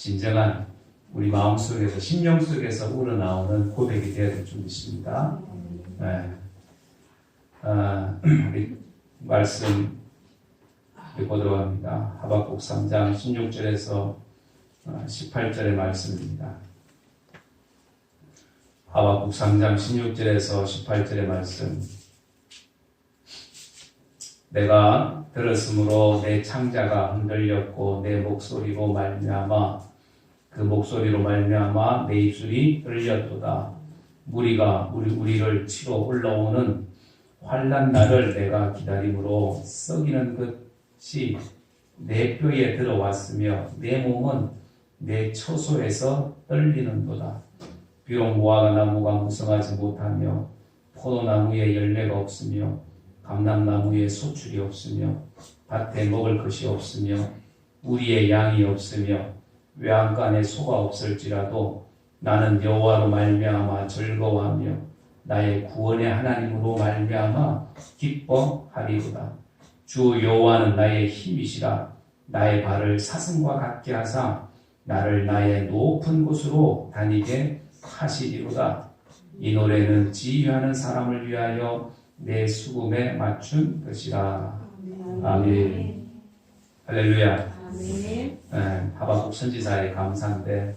진정한 우리 마음속에서 심령 속에서 우러나오는 고백이 되어야 될 줄 믿습니다. 네. 우리 말씀 보도록 합니다. 하박국 3장 16절에서 18절의 말씀입니다. 하박국 3장 16절에서 18절의 말씀. 내가 들었으므로 내 창자가 흔들렸고 내 목소리로 말미암아 그 목소리로 말미암아 내 입술이 떨렸도다. 무리가 우리를 치러 올라오는 환난 날을 내가 기다림으로 썩이는 것이 내 뼈에 들어왔으며 내 몸은 내 처소에서 떨리는도다. 비록 무화과 나무가 무성하지 못하며 포도나무에 열매가 없으며 감람나무에 소출이 없으며 밭에 먹을 것이 없으며 우리의 양이 없으며 외양간에 소가 없을지라도 나는 여호와로 말미암아 즐거워하며 나의 구원의 하나님으로 말미암아 기뻐하리로다. 주 여호와는 나의 힘이시라. 나의 발을 사슴과 같게 하사 나를 나의 높은 곳으로 다니게 하시리로다. 이 노래는 지휘하는 사람을 위하여 내 수금에 맞춘 것이라. 아멘. 할렐루야. 하박국 선지자의 감사인데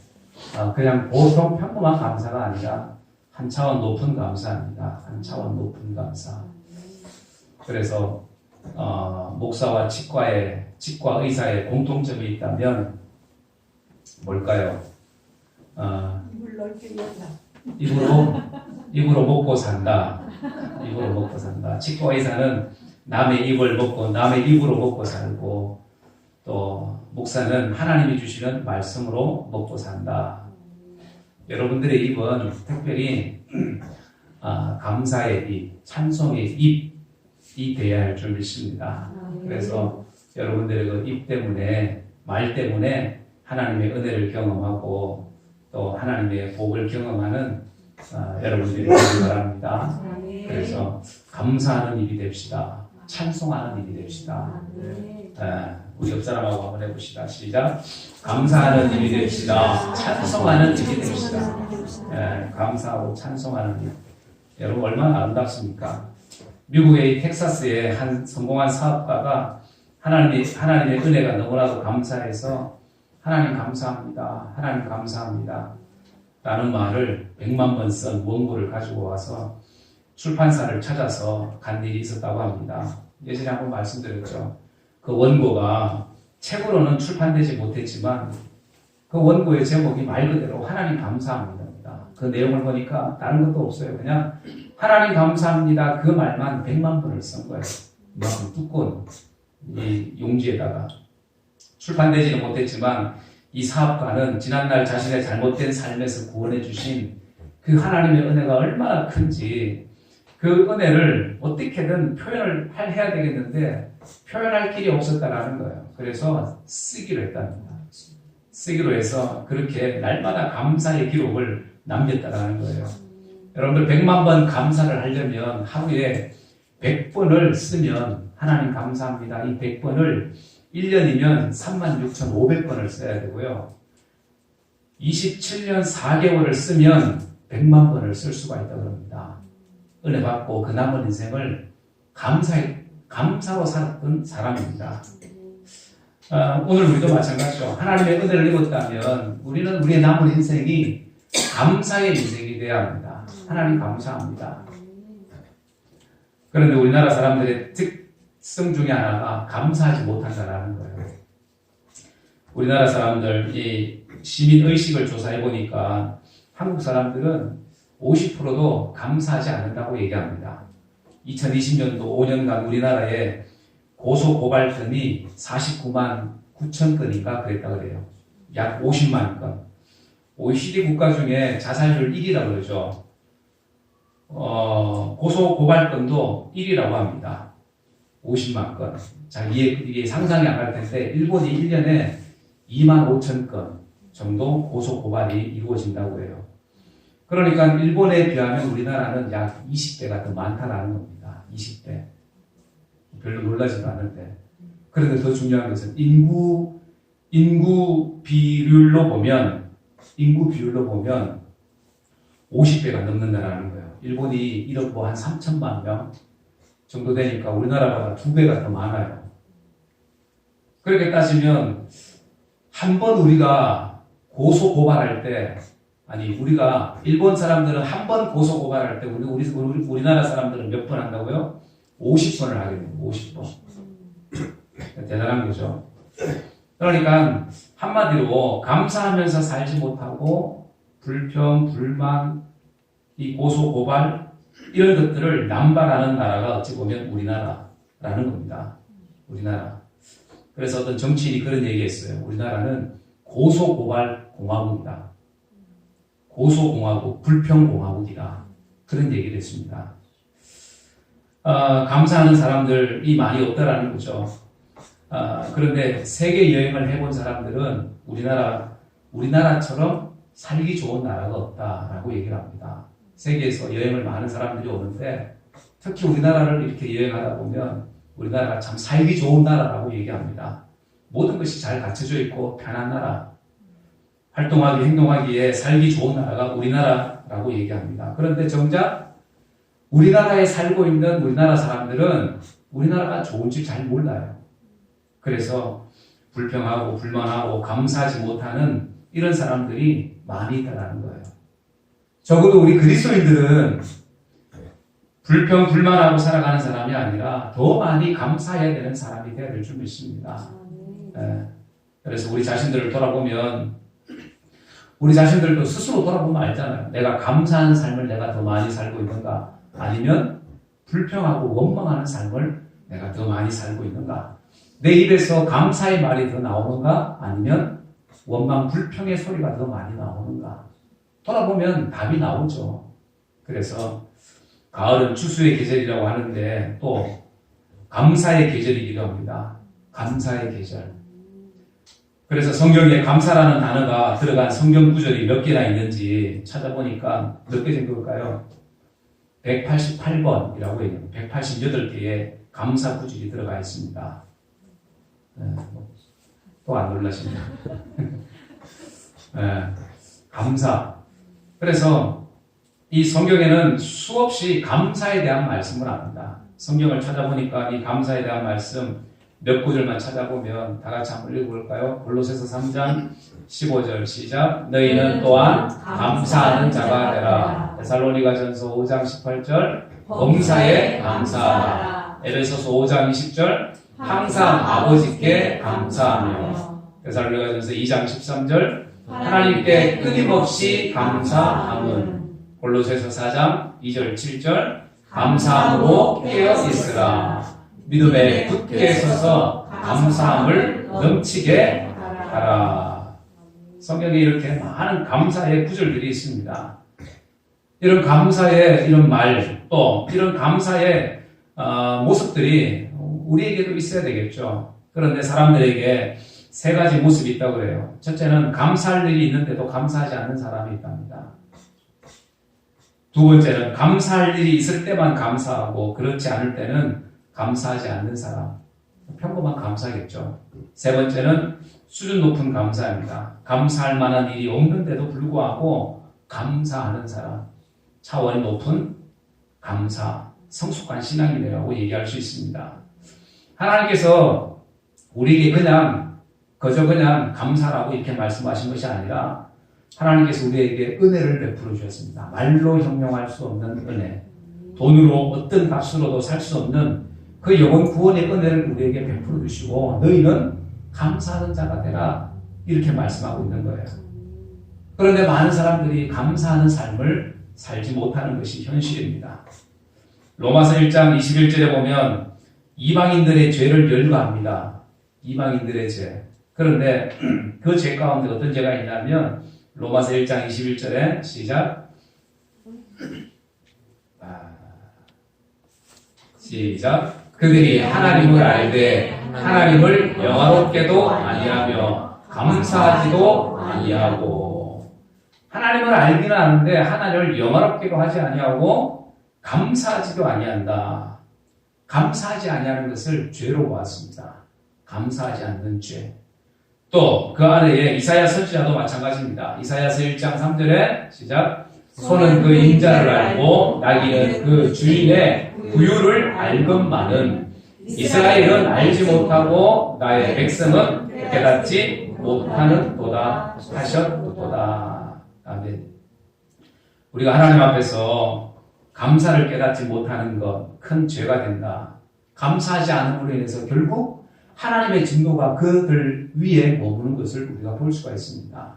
그냥 보통 평범한 감사가 아니라 한 차원 높은 감사입니다. 한 차원 높은 감사. 그래서 목사와 치과 의사의 공통점이 있다면 뭘까요? 입을 넓게 연다. 입으로 먹고 산다. 입으로 먹고 산다. 치과 의사는 남의 입을 먹고 남의 입으로 먹고 살고 또 목사는 하나님이 주시는 말씀으로 먹고 산다. 여러분들의 입은 특별히 감사의 입, 찬송의 입이 되어야 할 줄 믿습니다. 그래서 여러분들의 그 입 때문에 말 때문에 하나님의 은혜를 경험하고 또 하나님의 복을 경험하는 여러분들이 되길 바랍니다. 그래서 감사하는 입이 됩시다. 찬송하는 입이 됩시다. 우리 옆 사람하고 한번 해봅시다. 시작. 감사하는 입이 됩시다. 찬송하는 입이 됩시다. 감사하고 찬송하는 입. 여러분 얼마나 아름답습니까? 미국의 텍사스의 한 성공한 사업가가 하나님의 은혜가 너무나도 감사해서 하나님 감사합니다. 하나님 감사합니다. 라는 말을 100만 번 쓴 원고를 가지고 와서 출판사를 찾아서 간 일이 있었다고 합니다. 예전에 한번 말씀드렸죠. 그 원고가 책으로는 출판되지 못했지만 그 원고의 제목이 말 그대로 하나님 감사합니다입니다. 그 내용을 보니까 다른 것도 없어요. 그냥 하나님 감사합니다. 그 말만 100만 번을 쓴 거예요. 이만큼 두꺼운 이 용지에다가. 출판되지는 못했지만 이 사업가는 지난날 자신의 잘못된 삶에서 구원해 주신 그 하나님의 은혜가 얼마나 큰지 그 은혜를 어떻게든 표현을 해야 되겠는데 표현할 길이 없었다라는 거예요. 그래서 쓰기로 했답니다. 쓰기로 해서 그렇게 날마다 감사의 기록을 남겼다라는 거예요. 여러분들 100만 번 감사를 하려면 하루에 100번을 쓰면 하나님 감사합니다. 이 100번을 1년이면 36,500번을 써야 되고요. 27년 4개월을 쓰면 100만 번을 쓸 수가 있다고 합니다. 은혜 받고 그 남은 인생을 감사로 살았던 사람입니다. 오늘 우리도 마찬가지죠. 하나님의 은혜를 입었다면 우리는 우리의 남은 인생이 감사의 인생이 되어야 합니다. 하나님 감사합니다. 그런데 우리나라 사람들의 특성 중에 하나가 감사하지 못한다는 거예요. 우리나라 사람들 이 시민의식을 조사해 보니까 한국 사람들은 50%도 감사하지 않는다고 얘기합니다. 2020년도 5년간 우리나라에 고소 고발 건이 49만 9천 건인가 그랬다 그래요. 약 50만 건. OECD 국가 중에 자살률 1위라고 그러죠. 고소 고발 건도 1위라고 합니다. 50만 건. 자, 이게 상상이 안 갈 텐데 일본이 1년에 2만 5천 건 정도 고소 고발이 이루어진다고 해요. 그러니까 일본에 비하면 우리나라는 약 20배가 더 많다라는 겁니다. 20배. 별로 놀라지도 않은데. 그런데 더 중요한 것은 인구 비율이 인구 비율로 보면 50배가 넘는다라는 거예요. 일본이 1억 한 3천만 명 정도 되니까 우리나라보다 2배가 더 많아요. 그렇게 따지면 한 번 우리가 고소 고발할 때, 우리가 일본 사람들은 한 번 고소 고발할 때 우리나라 사람들은 몇 번 한다고요? 50번을 하게 됩니다. 50번. 대단한 거죠. 그러니까 한마디로 감사하면서 살지 못하고 불평, 불만, 이 고소 고발 이런 것들을 남발하는 나라가 어찌 보면 우리나라라는 겁니다. 우리나라. 그래서 어떤 정치인이 그런 얘기했어요. 우리나라는 고소고발 공화국이다. 고소공화국, 불평공화국이다. 그런 얘기를 했습니다. 감사하는 사람들이 많이 없다라는 거죠. 그런데 세계 여행을 해본 사람들은 우리나라처럼 살기 좋은 나라가 없다라고 얘기를 합니다. 세계에서 여행을 많은 사람들이 오는데 특히 우리나라를 이렇게 여행하다 보면 우리나라가 참 살기 좋은 나라라고 얘기합니다. 모든 것이 잘 갖춰져 있고 편한 나라, 활동하기, 행동하기에 살기 좋은 나라가 우리나라라고 얘기합니다. 그런데 정작 우리나라에 살고 있는 우리나라 사람들은 우리나라가 좋은지 잘 몰라요. 그래서 불평하고 불만하고 감사하지 못하는 이런 사람들이 많이 있다는 거예요. 적어도 우리 그리스도인들은 불평, 불만하고 살아가는 사람이 아니라 더 많이 감사해야 되는 사람이 되어야 될 줄 믿습니다. 그래서 우리 자신들을 돌아보면 우리 자신들도 스스로 돌아보면 알잖아요. 내가 감사하는 삶을 내가 더 많이 살고 있는가? 아니면 불평하고 원망하는 삶을 내가 더 많이 살고 있는가? 내 입에서 감사의 말이 더 나오는가? 아니면 원망, 불평의 소리가 더 많이 나오는가? 돌아보면 답이 나오죠. 그래서 가을은 추수의 계절이라고 하는데 또 감사의 계절이기도 합니다. 감사의 계절. 그래서 성경에 감사라는 단어가 들어간 성경 구절이 몇 개나 있는지 찾아보니까 몇 개 정도일까요? 188번이라고 얘기합니다. 188개의 감사 구절이 들어가 있습니다. 또 안 놀라시네요. 감사. 그래서 이 성경에는 수없이 감사에 대한 말씀을 합니다. 성경을 찾아보니까 이 감사에 대한 말씀 몇 구절만 찾아보면 다 같이 한번 읽어볼까요? 골로새서 3장 15절 시작. 너희는 또한 감사하는 자가 되라. 데살로니가전서 5장 18절 범사에 감사하라. 에베소서 5장 20절 항상 아버지께 감사하며. 데살로니가전서 2장 13절 하나님께 끊임없이 감사함은. 골로새서 4장 2절 7절 감사함으로 깨어 있으라. 믿음에 굳게 서서 감사함을 넘치게 하라. 성경에 이렇게 많은 감사의 구절들이 있습니다. 이런 감사의 이런 말, 또 이런 감사의 모습들이 우리에게도 있어야 되겠죠. 그런데 사람들에게 세 가지 모습이 있다고 그래요. 첫째는 감사할 일이 있는데도 감사하지 않는 사람이 있답니다. 두 번째는 감사할 일이 있을 때만 감사하고 그렇지 않을 때는 감사하지 않는 사람. 평범한 감사겠죠. 세 번째는 수준 높은 감사입니다. 감사할 만한 일이 없는데도 불구하고 감사하는 사람. 차원이 높은 감사, 성숙한 신앙이라고 얘기할 수 있습니다. 하나님께서 우리에게 그저 그냥 감사라고 이렇게 말씀하신 것이 아니라 하나님께서 우리에게 은혜를 베풀어 주셨습니다. 말로 형용할 수 없는 은혜. 돈으로 어떤 값으로도 살 수 없는 그 영원 구원의 은혜를 우리에게 베풀어 주시고 너희는 감사하는 자가 되라. 이렇게 말씀하고 있는 거예요. 그런데 많은 사람들이 감사하는 삶을 살지 못하는 것이 현실입니다. 로마서 1장 21절에 보면 이방인들의 죄를 열거합니다. 이방인들의 죄. 그런데 그 죄 가운데 어떤 죄가 있냐면 로마서 1장 21절에 시작. 그들이 하나님을 알되 하나님을 영화롭게도 아니하며 감사하지도 아니하고. 하나님을 알기는 아는데 하나님을 영화롭게도 하지 아니하고 감사하지도 아니한다. 감사하지 아니하는 것을 죄로 보았습니다. 감사하지 않는 죄. 또 그 아래에 이사야 선지자도 마찬가지입니다. 이사야서 1장 3절에 시작. 소는 그 인자를 알고 나귀는 그 주인의 부유를 알건만은 이스라엘은 알지 못하고 나의 백성은 깨닫지 못하는도다 하셨도다. 아멘. 우리가 하나님 앞에서 감사를 깨닫지 못하는 것 큰 죄가 된다. 감사하지 않음으로 인해서 결국 하나님의 진노가 그들 위에 머무는 것을 우리가 볼 수가 있습니다.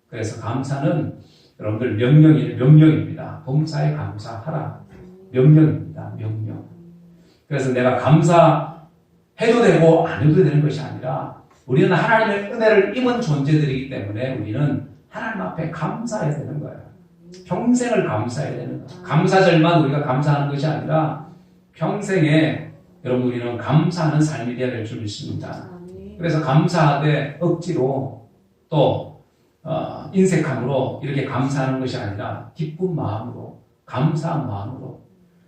그래서 감사는 여러분들 명령입니다. 범사에 감사하라. 명령입니다. 명령. 그래서 내가 감사해도 되고 안 해도 되는 것이 아니라 우리는 하나님의 은혜를 입은 존재들이기 때문에 우리는 하나님 앞에 감사해야 되는 거예요. 평생을 감사해야 되는 거예요. 감사절만 우리가 감사하는 것이 아니라 평생에 여러분 우리는 감사하는 삶이 되어야 될 줄 믿습니다. 그래서 감사하되 억지로 또 인색함으로 이렇게 감사하는 것이 아니라 기쁜 마음으로 감사한 마음으로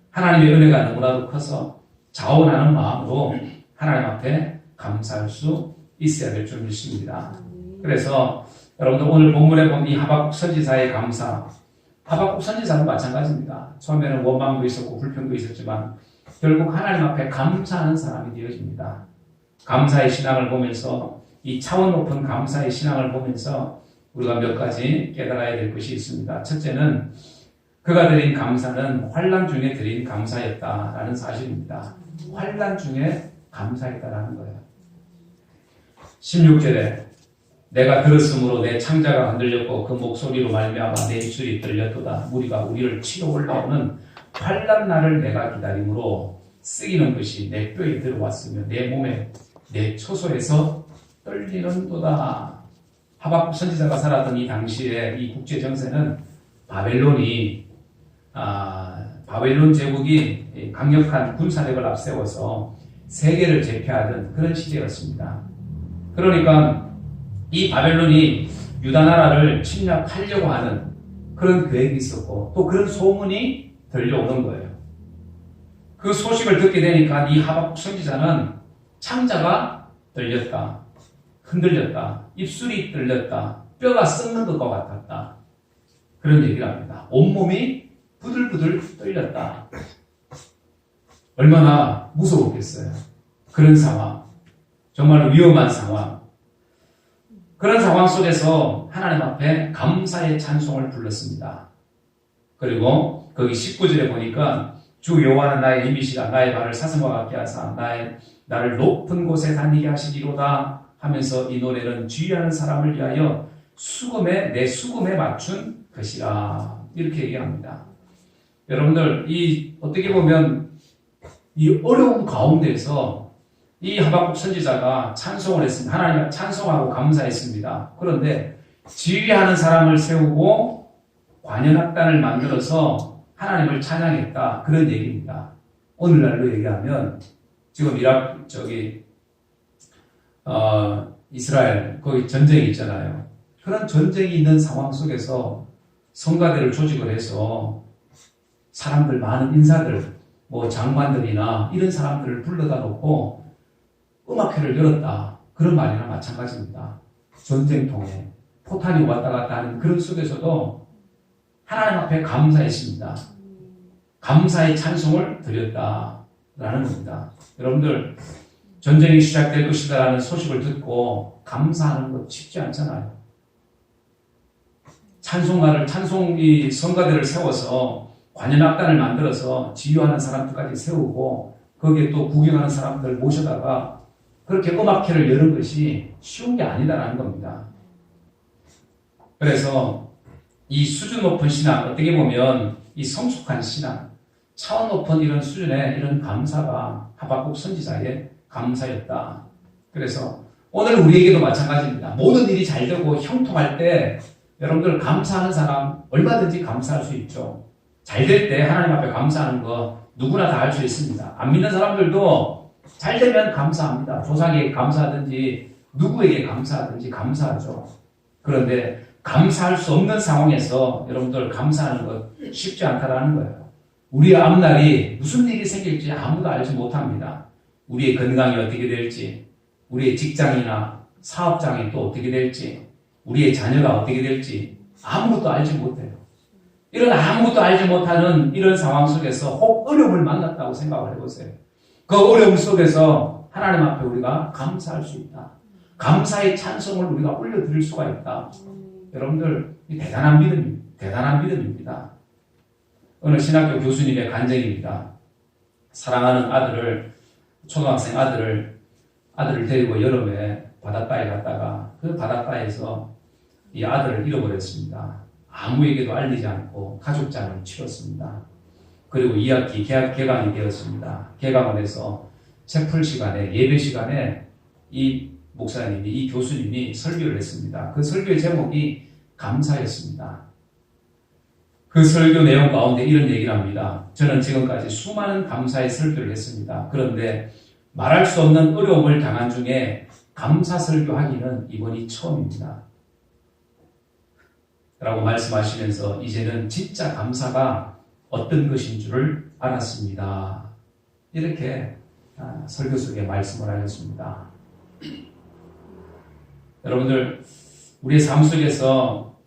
하나님의 은혜가 너무나도 커서 자원하는 마음으로 하나님 앞에 감사할 수 있어야 될 줄 믿습니다. 그래서 여러분들 오늘 본문에 본 이 하박국 선지자의 감사, 하박국 선지자는 마찬가지입니다. 처음에는 원망도 있었고 불평도 있었지만 결국 하나님 앞에 감사하는 사람이 되어집니다. 감사의 신앙을 보면서 이 차원 높은 감사의 신앙을 보면서 우리가 몇 가지 깨달아야 될 것이 있습니다. 첫째는 그가 드린 감사는 환난 중에 드린 감사였다라는 사실입니다. 환난 중에 감사했다라는 거예요. 16절에 내가 들었으므로 내 창자가 흔들렸고 그 목소리로 말미암아 내 입술이 떨렸도다. 무리가 우리를 치러 올라오는 환난 날을 내가 기다림으로 쓰이는 것이 내 뼈에 들어왔으며 내 몸에 내 초소에서 떨리는도다. 하박국 선지자가 살았던 이 당시에 이 국제 정세는 바벨론 제국이 강력한 군사력을 앞세워서 세계를 제패하던 그런 시대였습니다. 그러니까 이 바벨론이 유다 나라를 침략하려고 하는 그런 계획이 있었고 또 그런 소문이 들려오는 거예요. 그 소식을 듣게 되니까 이 하박국 선지자는 창자가 떨렸다. 흔들렸다. 입술이 떨렸다. 뼈가 썩는 것과 같았다. 그런 얘기를 합니다. 온몸이 부들부들 떨렸다. 얼마나 무서웠겠어요. 그런 상황. 정말 위험한 상황. 그런 상황 속에서 하나님 앞에 감사의 찬송을 불렀습니다. 그리고 거기 19절에 보니까 주 여호와는 나의 힘이시라 나의 발을 사슴과 같게 하사 나를 높은 곳에 다니게 하시리로다 하면서 이 노래는 주의하는 사람을 위하여 내 수금에 맞춘 것이라 이렇게 얘기합니다. 여러분들 어떻게 보면 이 어려운 가운데서 이 하박국 선지자가 찬송을 했습니다. 하나님을 찬송하고 감사했습니다. 그런데 지휘하는 사람을 세우고 관현악단을 만들어서 하나님을 찬양했다. 그런 얘기입니다. 오늘날로 얘기하면 지금 이스라엘 거기 전쟁이 있잖아요. 그런 전쟁이 있는 상황 속에서 성가대를 조직을 해서 사람들 많은 인사들 장관들이나 이런 사람들을 불러다 놓고 음악회를 열었다. 그런 말이나 마찬가지입니다. 전쟁통에 포탄이 왔다 갔다 하는 그런 속에서도 하나님 앞에 감사했습니다. 감사의 찬송을 드렸다라는 겁니다. 여러분들 전쟁이 시작될 것이다라는 소식을 듣고 감사하는 것 쉽지 않잖아요. 찬송이 성가대를 세워서 관현악단을 만들어서 지휘하는 사람들까지 세우고 거기에 또 구경하는 사람들 모셔다가 그렇게 음악회를 여는 것이 쉬운 게 아니다라는 겁니다. 그래서 이 수준 높은 신앙, 어떻게 보면 이 성숙한 신앙, 차원 높은 이런 수준의 이런 감사가 하박국 선지자의 감사였다. 그래서 오늘 우리에게도 마찬가지입니다. 모든 일이 잘 되고 형통할 때 여러분들 감사하는 사람 얼마든지 감사할 수 있죠. 잘 될 때 하나님 앞에 감사하는 거 누구나 다 할 수 있습니다. 안 믿는 사람들도 잘 되면 감사합니다. 조상에게 감사하든지 누구에게 감사하든지 감사하죠. 그런데 감사할 수 없는 상황에서 여러분들 감사하는 것 쉽지 않다라는 거예요. 우리의 앞날이 무슨 일이 생길지 아무도 알지 못합니다. 우리의 건강이 어떻게 될지, 우리의 직장이나 사업장이 또 어떻게 될지, 우리의 자녀가 어떻게 될지 아무것도 알지 못해요. 이런 아무것도 알지 못하는 이런 상황 속에서 혹 어려움을 만났다고 생각을 해보세요. 그 어려움 속에서 하나님 앞에 우리가 감사할 수 있다. 감사의 찬송을 우리가 올려드릴 수가 있다. 여러분들, 이 대단한 믿음입니다. 어느 신학교 교수님의 간증입니다. 사랑하는 아들을, 초등학생 아들을 데리고 여름에 바닷가에 갔다가 그 바닷가에서 이 아들을 잃어버렸습니다. 아무에게도 알리지 않고 가족장을 치렀습니다. 그리고 2학기 개강이 되었습니다. 개강을 해서 채플 시간에, 예배 시간에 이 목사님이, 이 교수님이 설교를 했습니다. 그 설교의 제목이 감사였습니다. 그 설교 내용 가운데 이런 얘기를 합니다. 저는 지금까지 수많은 감사의 설교를 했습니다. 그런데 말할 수 없는 어려움을 당한 중에 감사 설교하기는 이번이 처음입니다. 라고 말씀하시면서 이제는 진짜 감사가 어떤 것인 줄을 알았습니다. 이렇게 설교 속에 말씀을 하셨습니다. 여러분들, 우리의 삶 속에서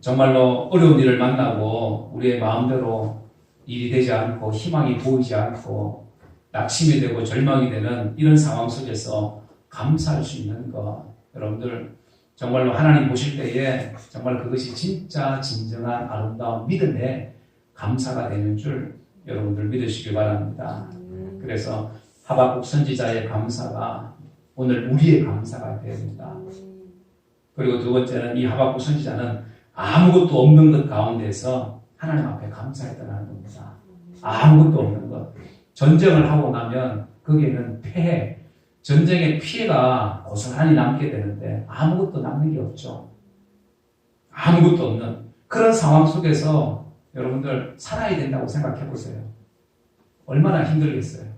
정말로 어려운 일을 만나고 우리의 마음대로 일이 되지 않고 희망이 보이지 않고 낙심이 되고 절망이 되는 이런 상황 속에서 감사할 수 있는 것, 여러분들 정말로 하나님 보실 때에 정말 그것이 진짜 진정한 아름다운 믿음의 감사가 되는 줄 여러분들 믿으시기 바랍니다. 그래서 하박국 선지자의 감사가 오늘 우리의 감사가 되어야 된다. 그리고 두 번째는 이 하박국 선지자는 아무것도 없는 것 가운데서 하나님 앞에 감사했다는 겁니다. 아무것도 없는 것. 전쟁을 하고 나면 거기에는 폐해, 전쟁의 피해가 고스란히 남게 되는데 아무것도 남는 게 없죠. 아무것도 없는 그런 상황 속에서 여러분들 살아야 된다고 생각해 보세요. 얼마나 힘들겠어요.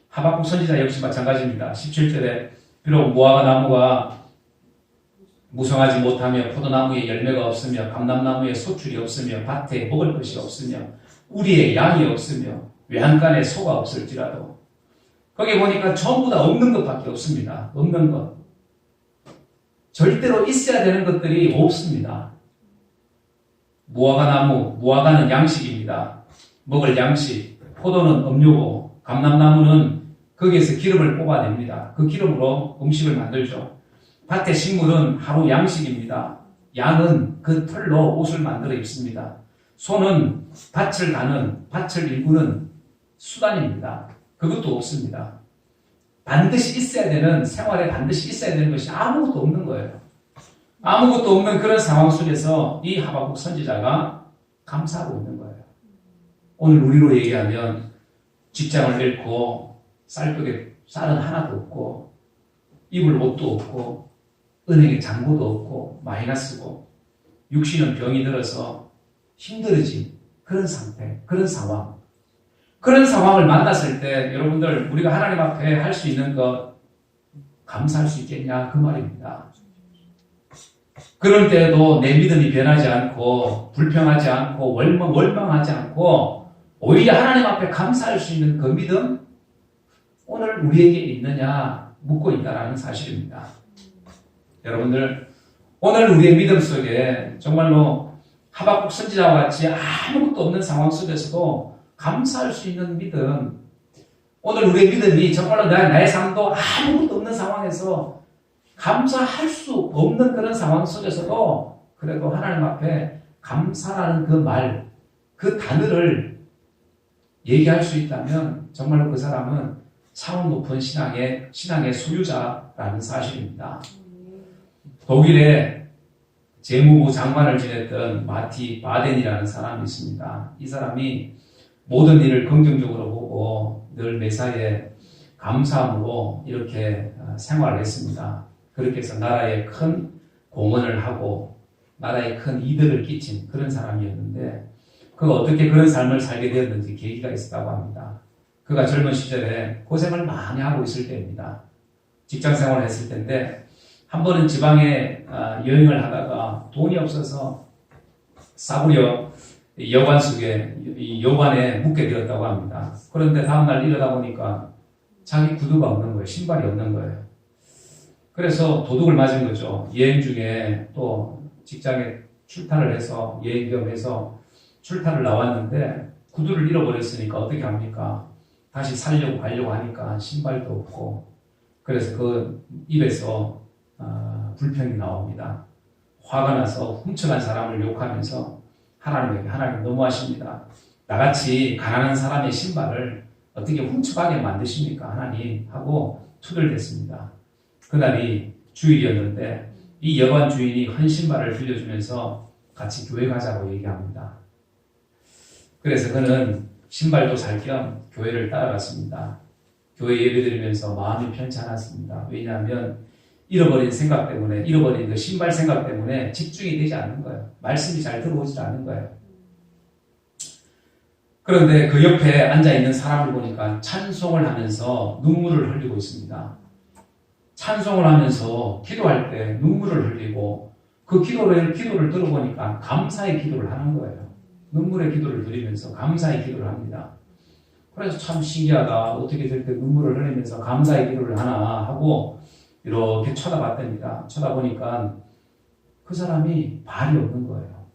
하박국 선지자 역시 마찬가지입니다. 17절에 비록 무화과 나무가 무성하지 못하며 포도나무에 열매가 없으며 감람나무에 소출이 없으며 밭에 먹을 것이 없으며 우리의 양이 없으며 외양간에 소가 없을지라도 거기 보니까 전부 다 없는 것밖에 없습니다. 없는 것. 절대로 있어야 되는 것들이 없습니다. 무화과 나무, 무화과는 양식입니다. 먹을 양식, 포도는 음료고 감람나무는 거기에서 기름을 뽑아냅니다. 그 기름으로 음식을 만들죠. 밭의 식물은 하루 양식입니다. 양은 그 털로 옷을 만들어 입습니다. 소는 밭을 일구는 수단입니다. 그것도 없습니다. 반드시 있어야 되는, 생활에 반드시 있어야 되는 것이 아무것도 없는 거예요. 아무것도 없는 그런 상황 속에서 이 하박국 선지자가 감사하고 있는 거예요. 오늘 우리로 얘기하면 직장을 잃고 쌀떡에 쌀은 하나도 없고 입을 옷도 없고 은행에 잔고도 없고 마이너스고 육신은 병이 들어서 힘들어진 그런 상태, 그런 상황. 그런 상황을 만났을 때 여러분들 우리가 하나님 앞에 할 수 있는 것 감사할 수 있겠냐 그 말입니다. 그럴 때에도 내 믿음이 변하지 않고 불평하지 않고 월망하지 않고 오히려 하나님 앞에 감사할 수 있는 그 믿음 오늘 우리에게 있느냐 묻고 있다는 사실입니다. 여러분들 오늘 우리의 믿음 속에 정말로 하박국 선지자와 같이 아무것도 없는 상황 속에서도 감사할 수 있는 믿음. 오늘 우리의 믿음이 정말로 나의 삶도 아무것도 없는 상황에서 감사할 수 없는 그런 상황 속에서도 그래도 하나님 앞에 감사라는 그 말, 그 단어를 얘기할 수 있다면 정말로 그 사람은 차원 높은 신앙의 소유자라는 사실입니다. 독일의 재무부 장관을 지냈던 마티 바덴이라는 사람이 있습니다. 이 사람이 모든 일을 긍정적으로 보고 늘 매사에 감사함으로 이렇게 생활을 했습니다. 그렇게 해서 나라에 큰 공헌을 하고 나라에 큰 이득을 끼친 그런 사람이었는데 그가 어떻게 그런 삶을 살게 되었는지 계기가 있었다고 합니다. 그가 젊은 시절에 고생을 많이 하고 있을 때입니다. 직장 생활을 했을 때인데 한 번은 지방에 여행을 하다가 돈이 없어서 싸구려 여관 속에 이 여관에 묵게 되었다고 합니다. 그런데 다음날 일어나 보니까 자기 구두가 없는 거예요. 신발이 없는 거예요. 그래서 도둑을 맞은 거죠. 여행 중에 또 직장에 출타를 해서 여행 겸해서 출타를 나왔는데 구두를 잃어버렸으니까 어떻게 합니까? 다시 살려고 가려고 하니까 신발도 없고 그래서 그 입에서 불평이 나옵니다. 화가 나서 훔쳐간 사람을 욕하면서 하나님에게 하나님 너무하십니다. 나같이 가난한 사람의 신발을 어떻게 훔쳐가게 만드십니까? 하나님 하고 투덜댔습니다. 그날이 주일이었는데 이 여관 주인이 헌 신발을 빌려주면서 같이 교회 가자고 얘기합니다. 그래서 그는 신발도 살 겸 교회를 따라갔습니다. 교회 예배드리면서 마음이 편치 않았습니다. 왜냐하면 잃어버린 생각 때문에, 잃어버린 그 신발 생각 때문에 집중이 되지 않는 거예요. 말씀이 잘 들어오지 않는 거예요. 그런데 그 옆에 앉아있는 사람을 보니까 찬송을 하면서 눈물을 흘리고 있습니다. 찬송을 하면서 기도할 때 눈물을 흘리고 그 기도를 들어보니까 감사의 기도를 하는 거예요. 눈물의 기도를 드리면서 감사의 기도를 합니다. 그래서 참 신기하다. 어떻게 될 때 눈물을 흘리면서 감사의 기도를 하나 하고 이렇게 쳐다봤답니다. 쳐다보니까 그 사람이 발이 없는 거예요.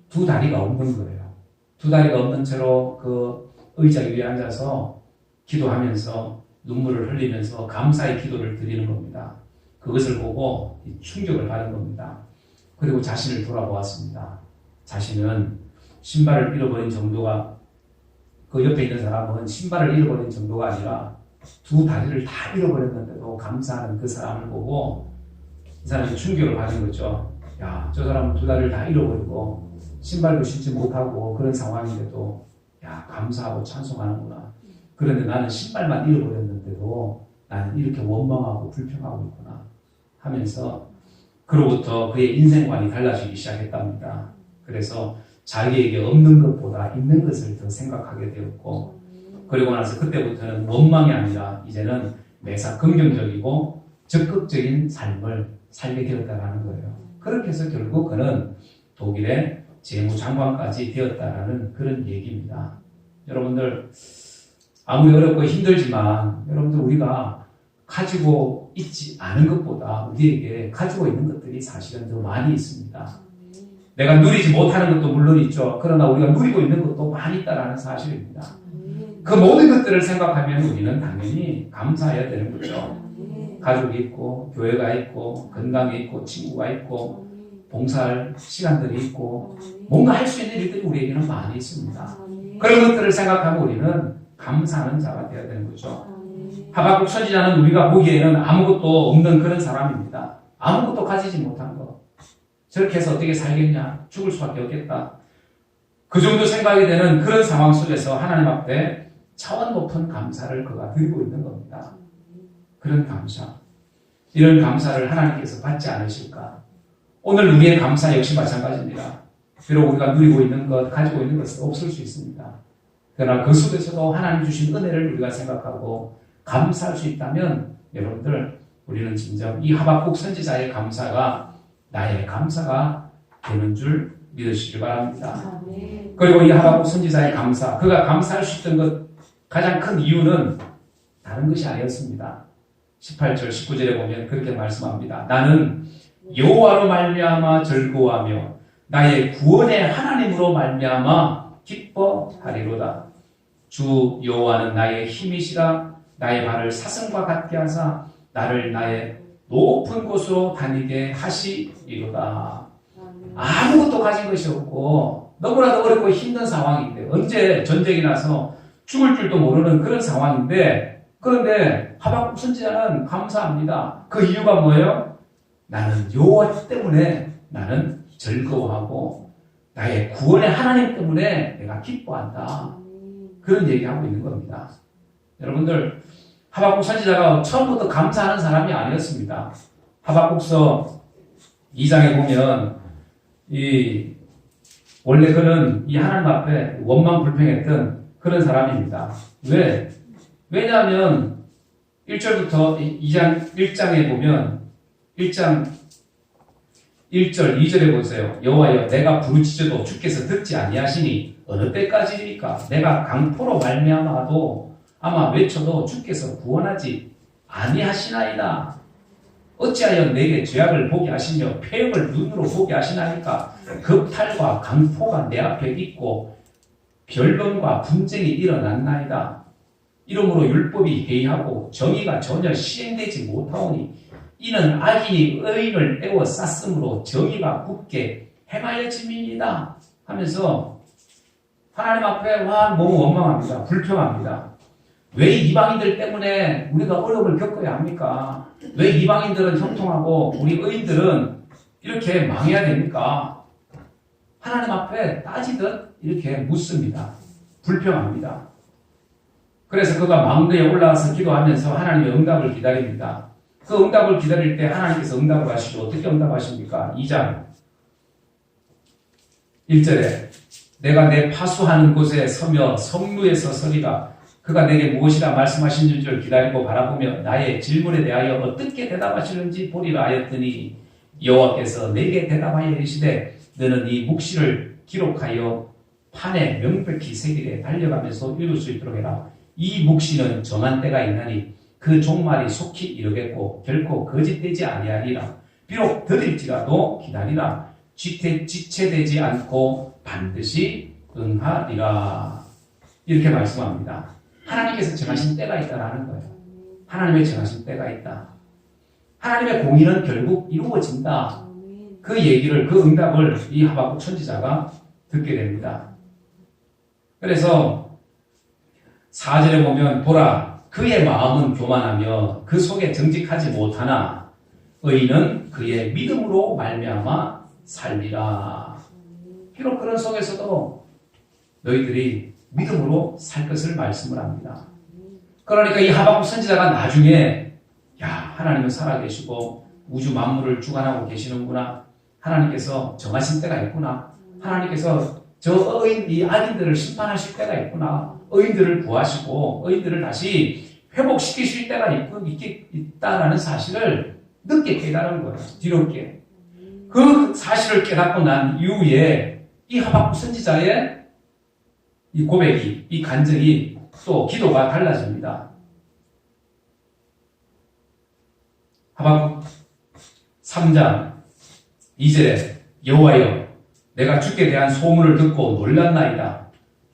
두 다리가 없는 거예요. 두 다리가 없는 채로 그 의자 위에 앉아서 기도하면서 눈물을 흘리면서 감사의 기도를 드리는 겁니다. 그것을 보고 충격을 받은 겁니다. 그리고 자신을 돌아보았습니다. 자신은 신발을 잃어버린 정도가 그 옆에 있는 사람은 신발을 잃어버린 정도가 아니라 두 다리를 다 잃어버렸는데도 감사하는 그 사람을 보고 이 사람이 충격을 받은 거죠. 야, 저 사람은 두 다리를 다 잃어버리고 신발도 신지 못하고 그런 상황인데도 야, 감사하고 찬송하는구나. 그런데 나는 신발만 잃어버렸는데도 나는 이렇게 원망하고 불평하고 있구나 하면서 그로부터 그의 인생관이 달라지기 시작했답니다. 그래서 자기에게 없는 것보다 있는 것을 더 생각하게 되었고 그리고 나서 그때부터는 원망이 아니라 이제는 매사 긍정적이고 적극적인 삶을 살게 되었다라는 거예요. 그렇게 해서 결국 그는 독일의 재무장관까지 되었다라는 그런 얘기입니다. 여러분들 아무리 어렵고 힘들지만 여러분들 우리가 가지고 있지 않은 것보다 우리에게 가지고 있는 것들이 사실은 더 많이 있습니다. 내가 누리지 못하는 것도 물론 있죠. 그러나 우리가 누리고 있는 것도 많이 있다는 사실입니다. 그 모든 것들을 생각하면 우리는 당연히 감사해야 되는 거죠. 가족이 있고 교회가 있고 건강이 있고 친구가 있고 봉사할 시간들이 있고 뭔가 할 수 있는 일들이 우리에게는 많이 있습니다. 그런 것들을 생각하면 우리는 감사하는 자가 되어야 되는 거죠. 하박국 선지자는 우리가 보기에는 아무것도 없는 그런 사람입니다. 아무것도 가지지 못한 것. 저렇게 해서 어떻게 살겠냐? 죽을 수밖에 없겠다. 그 정도 생각이 되는 그런 상황 속에서 하나님 앞에 차원 높은 감사를 그가 드리고 있는 겁니다. 그런 감사. 이런 감사를 하나님께서 받지 않으실까? 오늘 우리의 감사 역시 마찬가지입니다. 비록 우리가 누리고 있는 것, 가지고 있는 것은 없을 수 있습니다. 그러나 그 속에서도 하나님 주신 은혜를 우리가 생각하고 감사할 수 있다면 여러분들 우리는 진정 이 하박국 선지자의 감사가 나의 감사가 되는 줄 믿으시기 바랍니다. 그리고 이 하박국 선지자의 감사, 그가 감사할 수 있던 것 가장 큰 이유는 다른 것이 아니었습니다. 18절, 19절에 보면 그렇게 말씀합니다. 나는 여호와로 말미암아 즐거워하며 나의 구원의 하나님으로 말미암아 기뻐하리로다. 주 여호와는 나의 힘이시라. 나의 발을 사슴과 같게 하사 나를 나의 높은 곳으로 다니게 하시리로다. 아무것도 가진 것이 없고 너무나도 어렵고 힘든 상황인데 언제 전쟁이 나서 죽을 줄도 모르는 그런 상황인데 그런데 하박국 선지자는 감사합니다. 그 이유가 뭐예요? 나는 여호와 때문에 나는 즐거워하고 나의 구원의 하나님 때문에 내가 기뻐한다. 그런 얘기하고 있는 겁니다. 여러분들 하박국 선지자가 처음부터 감사하는 사람이 아니었습니다. 하박국서 2장에 보면 원래 그는 이 하나님 앞에 원망 불평했던 그런 사람입니다. 왜? 왜냐하면 1절부터 1장에 보면 1장 1절 2절에 보세요. 여호와여 내가 부르짖어도 주께서 듣지 아니하시니 어느 때까지입니까? 내가 강포로 말미암아도 아마 외쳐도 주께서 구원하지 아니하시나이다. 어찌하여 내게 죄악을 보게 하시며 폐역을 눈으로 보게 하시나이까. 겁탈과 강포가 내 앞에 있고 변론과 분쟁이 일어났나이다. 이러므로 율법이 해이하고 정의가 전혀 시행되지 못하오니 이는 악인이 의인을 애워쌌으므로 정의가 굳게 행하여짐이니이다 하면서 하나님 앞에 너무 원망합니다. 불평합니다. 왜 이방인들 때문에 우리가 어려움을 겪어야 합니까? 왜 이방인들은 형통하고 우리 의인들은 이렇게 망해야 됩니까? 하나님 앞에 따지듯 이렇게 묻습니다. 불평합니다. 그래서 그가 망대에 올라와서 기도하면서 하나님의 응답을 기다립니다. 그 응답을 기다릴 때 하나님께서 응답을 하시고 어떻게 응답하십니까? 2장 1절에 내가 내 파수하는 곳에 서며 성루에서 서리라. 그가 내게 무엇이라 말씀하신 줄 기다리고 바라보며 나의 질문에 대하여 어떻게 대답하시는지 보리라 하였더니 여호와께서 내게 대답하여 이르시되 너는 이 묵시를 기록하여 판에 명백히 새기되 달려가면서 읽을 수 있도록 해라. 이 묵시는 정한 때가 있나니 그 종말이 속히 이르겠고 결코 거짓되지 아니하리라. 비록 더딜지라도 기다리라. 지체되지 않고 반드시 응하리라. 이렇게 말씀합니다. 하나님께서 정하신 때가 있다라는 거예요. 하나님의 정하신 때가 있다. 하나님의 공의는 결국 이루어진다. 그 얘기를, 그 응답을 이 하박국 선지자가 듣게 됩니다. 그래서 4절에 보면 보라 그의 마음은 교만하며 그 속에 정직하지 못하나 의인은 그의 믿음으로 말미암아 살리라. 비록 그런 속에서도 너희들이 믿음으로 살 것을 말씀을 합니다. 그러니까 이 하박국 선지자가 나중에 하나님은 살아계시고 우주 만물을 주관하고 계시는구나. 하나님께서 정하신 때가 있구나. 하나님께서 저 의인, 이 악인들을 심판하실 때가 있구나. 의인들을 구하시고 의인들을 다시 회복시키실 때가 있다라는 사실을 늦게 깨달은 거예요. 뒤늦게. 그 사실을 깨닫고 난 이후에 이 하박국 선지자의 이 고백이, 이 간증이 또 기도가 달라집니다. 하박국 3장 2절에 여호와여 내가 주께 대한 소문을 듣고 놀랐나이다.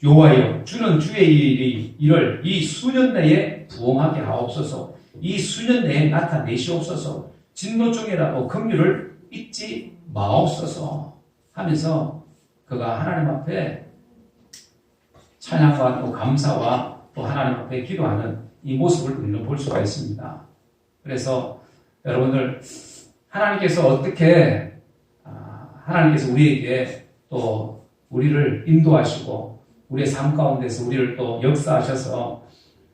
여호와여 주는 주의 일을 이 수년 내에 부응하게 하옵소서. 이 수년 내에 나타내시옵소서. 진노 중에라도 긍휼을 잊지 마옵소서 하면서 그가 하나님 앞에 찬양과 또 감사와 또 하나님 앞에 기도하는 이 모습을 우리는 볼 수가 있습니다. 그래서 여러분들 하나님께서 우리에게 또 우리를 인도하시고 우리의 삶 가운데서 우리를 또 역사하셔서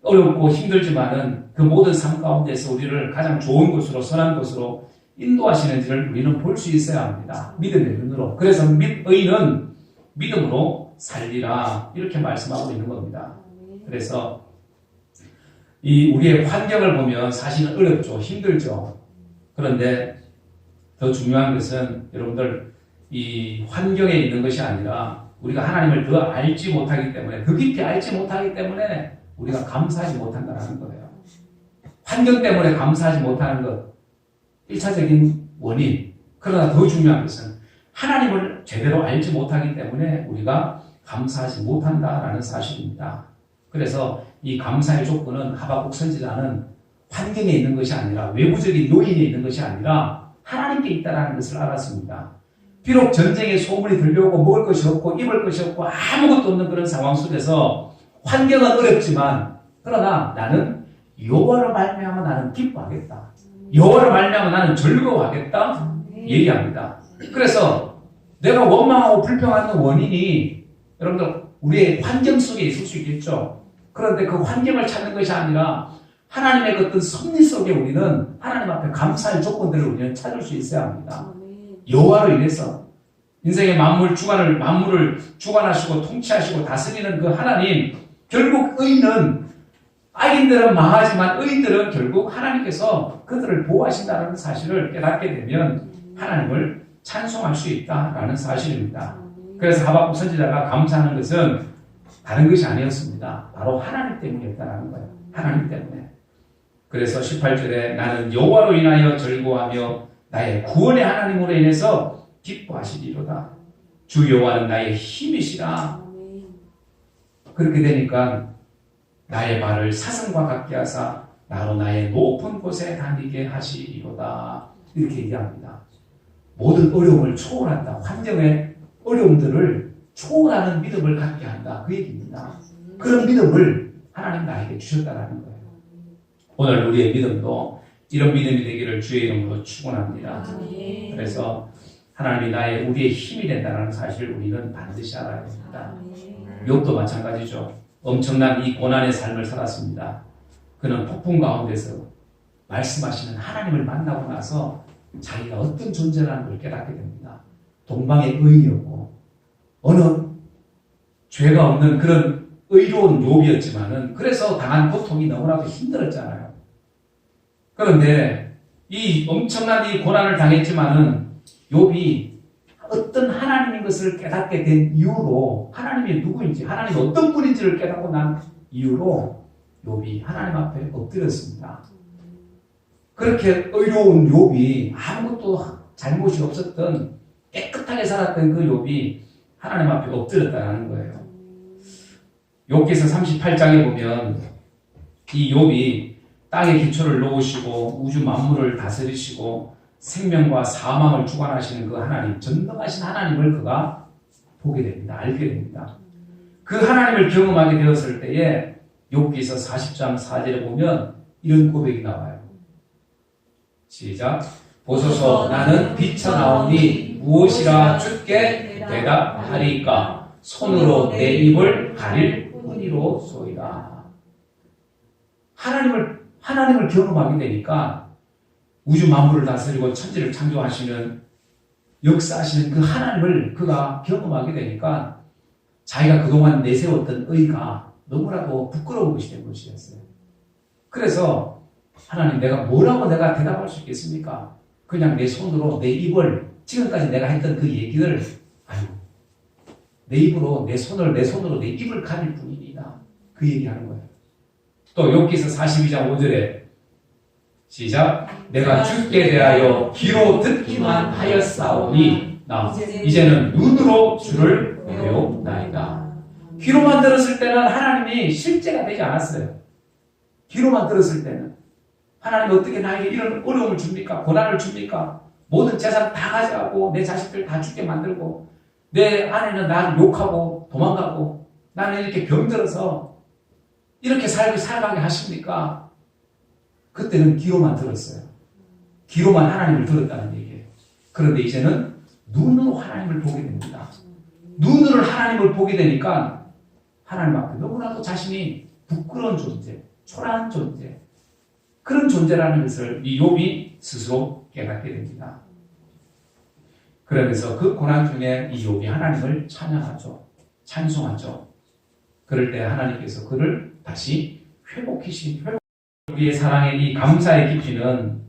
어렵고 힘들지만은 그 모든 삶 가운데서 우리를 가장 좋은 곳으로 선한 곳으로 인도하시는지를 우리는 볼 수 있어야 합니다. 믿음의 눈으로. 그래서 의인은 믿음으로 살리라 이렇게 말씀하고 있는 겁니다. 그래서 이 우리의 환경을 보면 사실은 어렵죠. 힘들죠. 그런데 더 중요한 것은 여러분들 이 환경에 있는 것이 아니라 우리가 하나님을 더 알지 못하기 때문에 더 깊이 알지 못하기 때문에 우리가 감사하지 못한다는 거예요. 환경 때문에 감사하지 못하는 것 1차적인 원인. 그러나 더 중요한 것은 하나님을 제대로 알지 못하기 때문에 우리가 감사하지 못한다라는 사실입니다. 그래서 이 감사의 조건은 하박국 선지자는 환경에 있는 것이 아니라 외부적인 요인에 있는 것이 아니라 하나님께 있다는 것을 알았습니다. 비록 전쟁의 소문이 들려오고 먹을 것이 없고 입을 것이 없고 아무것도 없는 그런 상황 속에서 환경은 어렵지만 그러나 나는 여호와로 말미암아 나는 기뻐하겠다. 여호와로 말미암아 나는 즐거워하겠다 얘기합니다. 그래서 내가 원망하고 불평하는 원인이 여러분들 우리의 환경 속에 있을 수 있겠죠. 그런데 그 환경을 찾는 것이 아니라 하나님의 그 어떤 섭리 속에 우리는 하나님 앞에 감사의 조건들을 우리는 찾을 수 있어야 합니다. 여호와로 인해서 인생의 만물을 주관하시고 통치하시고 다스리는 그 하나님, 결국 의인은 악인들은 망하지만 의인들은 결국 하나님께서 그들을 보호하신다는 사실을 깨닫게 되면 하나님을 찬송할 수 있다라는 사실입니다. 그래서 하박국 선지자가 감사하는 것은 다른 것이 아니었습니다. 바로 하나님 때문이었다는 거예요. 하나님 때문에. 그래서 18절에 나는 여호와로 인하여 즐거워하며 나의 구원의 하나님으로 인해서 기뻐하시리로다. 주 여호와는 나의 힘이시라. 그렇게 되니까 나의 발을 사슴과 같게 하사 나로 나의 높은 곳에 다니게 하시리로다. 이렇게 얘기합니다. 모든 어려움을 초월한다. 환경의 어려움들을 초월하는 믿음을 갖게 한다. 그 얘기입니다. 그런 믿음을 하나님 나에게 주셨다는 거예요. 오늘 우리의 믿음도 이런 믿음이 되기를 주의 이름으로 축원합니다. 그래서 하나님이 우리의 힘이 된다는 사실을 우리는 반드시 알아야 됩니다. 욥도 마찬가지죠. 엄청난 이 고난의 삶을 살았습니다. 그는 폭풍 가운데서 말씀하시는 하나님을 만나고 나서 자기가 어떤 존재라는 걸 깨닫게 됩니다. 동방의 의인이었고 어느 죄가 없는 그런 의로운 욥이었지만은 그래서 당한 고통이 너무나도 힘들었잖아요. 그런데 이 엄청난 이 고난을 당했지만은 욥이 어떤 하나님인 것을 깨닫게 된 이유로 하나님이 누구인지 하나님이 어떤 분인지를 깨닫고 난 이유로 욥이 하나님 앞에 엎드렸습니다. 그렇게 의로운 욥이 아무것도 잘못이 없었던 깨끗하게 살았던 그 욥이 하나님 앞에 엎드렸다는 거예요. 욥기서 38장에 보면 이 욥이 땅의 기초를 놓으시고 우주 만물을 다스리시고 생명과 사망을 주관하시는 그 하나님, 전능하신 하나님을 그가 보게 됩니다. 알게 됩니다. 그 하나님을 경험하게 되었을 때에 욥기서 40장 4절에 보면 이런 고백이 나와요. 시작. 보소서 나는 비쳐나오니 무엇이라 주께 대답하리까 손으로 내 입을 가릴 뿐이로소이다. 하나님을 경험하게 되니까 우주 만물을 다스리고 천지를 창조하시는 역사하시는 그 하나님을 그가 경험하게 되니까 자기가 그동안 내세웠던 의가 너무나도 부끄러운 것이 된 것이었어요. 그래서 하나님 뭐라고 내가 대답할 수 있겠습니까? 그냥 내 손으로 내 입을 지금까지 내가 했던 그 얘기를 내 입으로 내 손으로 내 입을 가릴 뿐이다. 그 얘기하는 거예요. 또 욥기서 42장 5절에 시작. 내가 주께 대하여 귀로 듣기만 하였사오니 이제는 눈으로 주를 배우나이다. 귀로만 들었을 때는 하나님이 실제가 되지 않았어요. 귀로만 들었을 때는 하나님이 어떻게 나에게 이런 어려움을 줍니까? 고난을 줍니까? 모든 재산 다 가져가고 내 자식들 다 죽게 만들고 내 아내는 나를 욕하고 도망가고 나는 이렇게 병들어서 이렇게 살아가게 하십니까? 그때는 귀로만 들었어요. 귀로만 하나님을 들었다는 얘기예요. 그런데 이제는 눈으로 하나님을 보게 됩니다. 눈으로 하나님을 보게 되니까 하나님 앞에 너무나도 자신이 부끄러운 존재, 초라한 존재, 그런 존재라는 것을 이 욥이 스스로 깨닫게 됩니다. 그러면서 그 고난 중에 이 욥이 하나님을 찬양하죠. 찬송하죠. 그럴 때 하나님께서 그를 다시 우리의 사랑의 이 감사의 깊이는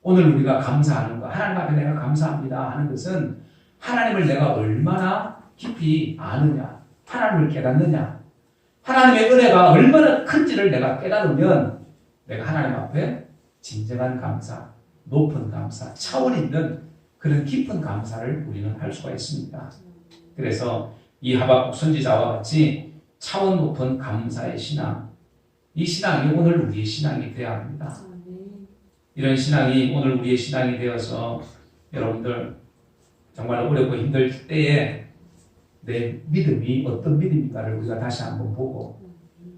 오늘 우리가 감사하는 것, 하나님 앞에 내가 감사합니다 하는 것은 하나님을 내가 얼마나 깊이 아느냐, 하나님을 깨닫느냐, 하나님의 은혜가 얼마나 큰지를 내가 깨달으면 내가 하나님 앞에 진정한 감사, 높은 감사, 차원 있는 그런 깊은 감사를 우리는 할 수가 있습니다. 그래서 이 하박국 선지자와 같이 차원 높은 감사의 신앙, 이 신앙이 오늘 우리의 신앙이 되어야 합니다. 이런 신앙이 오늘 우리의 신앙이 되어서 여러분들 정말 어렵고 힘들 때에 내 믿음이 어떤 믿음인가를 우리가 다시 한번 보고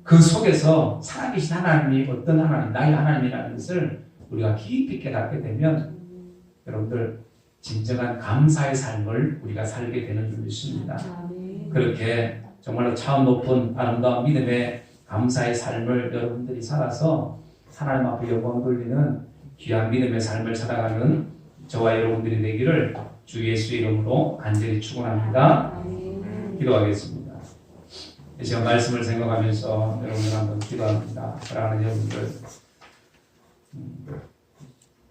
그 속에서 살아계신 하나님이 어떤 하나님, 나의 하나님이라는 것을 우리가 깊이 깨닫게 되면 여러분들 진정한 감사의 삶을 우리가 살게 되는 줄 믿습니다. 그렇게 정말로 차원 높은 아름다운 믿음의 감사의 삶을 여러분들이 살아서 하나님 앞에 영광 돌리는 귀한 믿음의 삶을 살아가는 저와 여러분들이 되기를 주 예수의 이름으로 간절히 축원합니다. 기도하겠습니다. 제가 말씀을 생각하면서 여러분들 한번 기도합니다. 사랑하는 여러분들,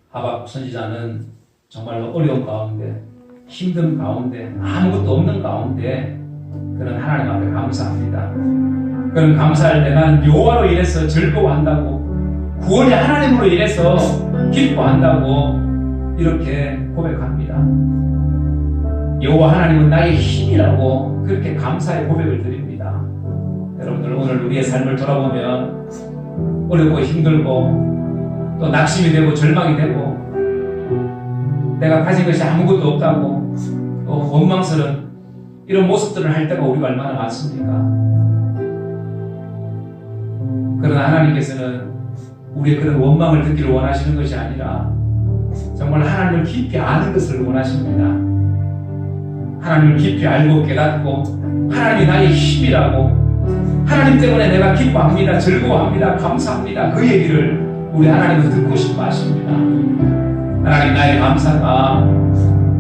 하박국 선지자는 정말로 어려운 가운데, 힘든 가운데, 아무것도 없는 가운데 그런 하나님 앞에 감사합니다. 그런 감사할 때 나는 여호와로 인해서 즐거워한다고, 구원이 하나님으로 인해서 기뻐한다고 이렇게 고백합니다. 여호와 하나님은 나의 힘이라고 그렇게 감사의 고백을 드립니다. 여러분들 오늘 우리의 삶을 돌아보면 어렵고 힘들고 또 낙심이 되고 절망이 되고 내가 가진 것이 아무것도 없다고 또 원망스러운 이런 모습들을 할 때가 우리가 얼마나 많습니까? 그러나 하나님께서는 우리의 그런 원망을 듣기를 원하시는 것이 아니라 정말 하나님을 깊이 아는 것을 원하십니다. 하나님을 깊이 알고 깨닫고 하나님이 나의 힘이라고 하나님 때문에 내가 기뻐합니다. 즐거워합니다. 감사합니다. 그 얘기를 우리 하나님은 듣고 싶어 하십니다. 하나님 나의 감사가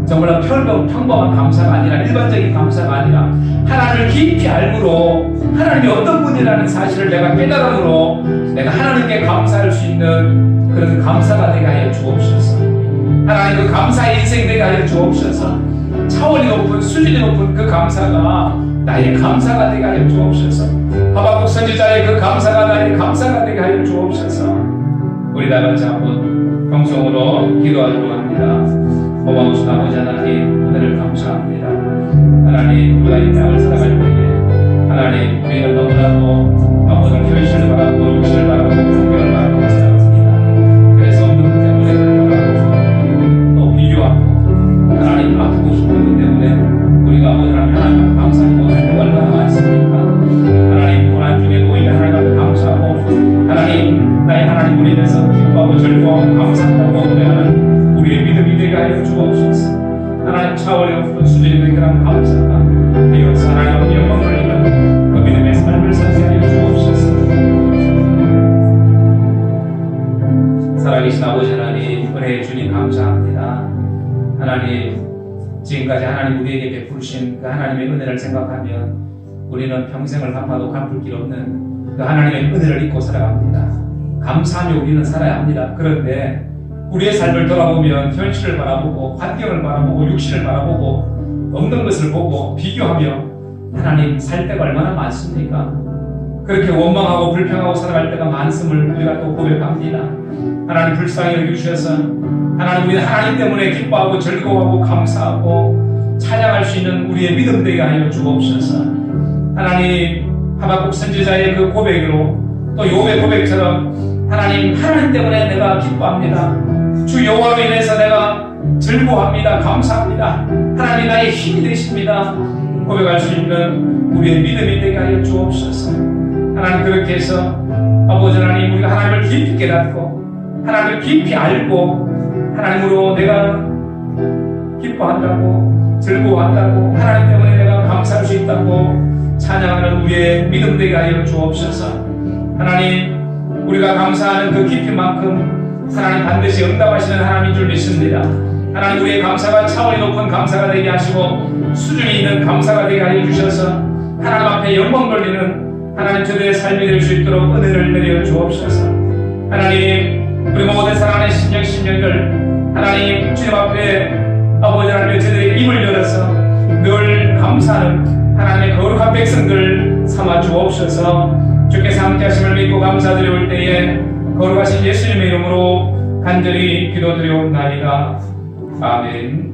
정말 평범한 감사가 아니라 일반적인 감사가 아니라 하나님을 깊이 알므로 하나님이 어떤 분이라는 사실을 내가 깨달음으로 내가 하나님께 감사할 수 있는 그런 감사가 되게 하여 주옵소서. 하나님 그 감사의 인생 되게 하여 주옵소서. 차원이 높은 수준이 높은 그 감사가 나의 감사가 되게 하여 주옵소서. 하박국 선지자의 그 감사가 나의 감사가 되게 하여 주옵소서. 우리 다 같이 한번 평성으로 기도하도록 합니다. 고마우신 아버지 하나님 은혜를 감사합니다. 하나님 우리가 이 땅을 살아갈 때에 하나님 우리는 너무나도 아버지를 현실을 바라고 육신을 바라고 풍경을 바라고 살아갑니다. 그래서 없는 것 때문에 불평하고 또 비교하고 하나님 아프고 힘든 것 때문에 우리가 아버지를 하나님 감사하지 못할 때가 얼마나 많습니까? 하나님 고난 중에도 우리가 하나님 감사하고 하나님 나의 하나님을 인해서 기뻐하고 즐거워하고 감사한다고 노래하는 우리의 믿음이 되게 하여 주옵소서. 하나님 차원이 높은 수준이 되게 하는 감사가 되어서 하나님 영광을 돌리는 그 믿음의 삶을 살게 하여 주옵소서. 살아계신 아버지 하나님 은혜의 주님 감사합니다. 하나님 지금까지 하나님 우리에게 베푸신 그 하나님의 은혜를 생각하면 우리는 평생을 갚아도 갚을 길 없는 그 하나님의 은혜를 잊고 살아갑니다. 감사하며 우리는 살아야 합니다. 그런데 우리의 삶을 돌아보면 현실을 바라보고 환경을 바라보고 육신을 바라보고 없는 것을 보고 비교하며 하나님 살 때가 얼마나 많습니까? 그렇게 원망하고 불평하고 살아갈 때가 많음을 우리가 또 고백합니다. 하나님 불쌍히 여겨주셔서 하나님 우리 하나님 때문에 기뻐하고 즐거워하고 감사하고 찬양할 수 있는 우리의 믿음 되게 하여 주옵소서. 하나님 하박국 선지자의 그 고백으로 또 욥의 고백처럼 하나님 때문에 내가 기뻐합니다. 주 여호와로 인해서 내가 즐거워합니다. 감사합니다. 하나님 나의 힘이 되십니다. 고백할 수 있는 우리의 믿음이 되게 하여 주옵소서. 하나님 그렇게 해서 아버지 하나님 우리가 하나님을 깊이 깨닫고 하나님을 깊이 알고 하나님으로 내가 기뻐한다고 즐거워한다고 하나님 때문에 내가 감사할 수 있다고 찬양하는 우리의 믿음 되게 하여 주옵소서. 하나님 우리가 감사하는 그 깊이만큼 하나님 반드시 응답하시는 하나님인 줄 믿습니다. 하나님 우리의 감사가 차원이 높은 감사가 되게 하시고 수준이 있는 감사가 되게 하여 주셔서 하나님 앞에 영광 돌리는 하나님 저들의 삶이 될 수 있도록 은혜를 내려 주옵소서. 하나님 우리 모든 사랑하는 심령들 하나님 주님 앞에 아버지 하나님 저들의 입을 열어서 늘 감사하는 하나님의 거룩한 백성들 삼아 주옵소서. 주께서 함께 하심을 믿고 감사드려올 때에 거룩하신 예수님의 이름으로 간절히 기도드리옵나이다. 아멘.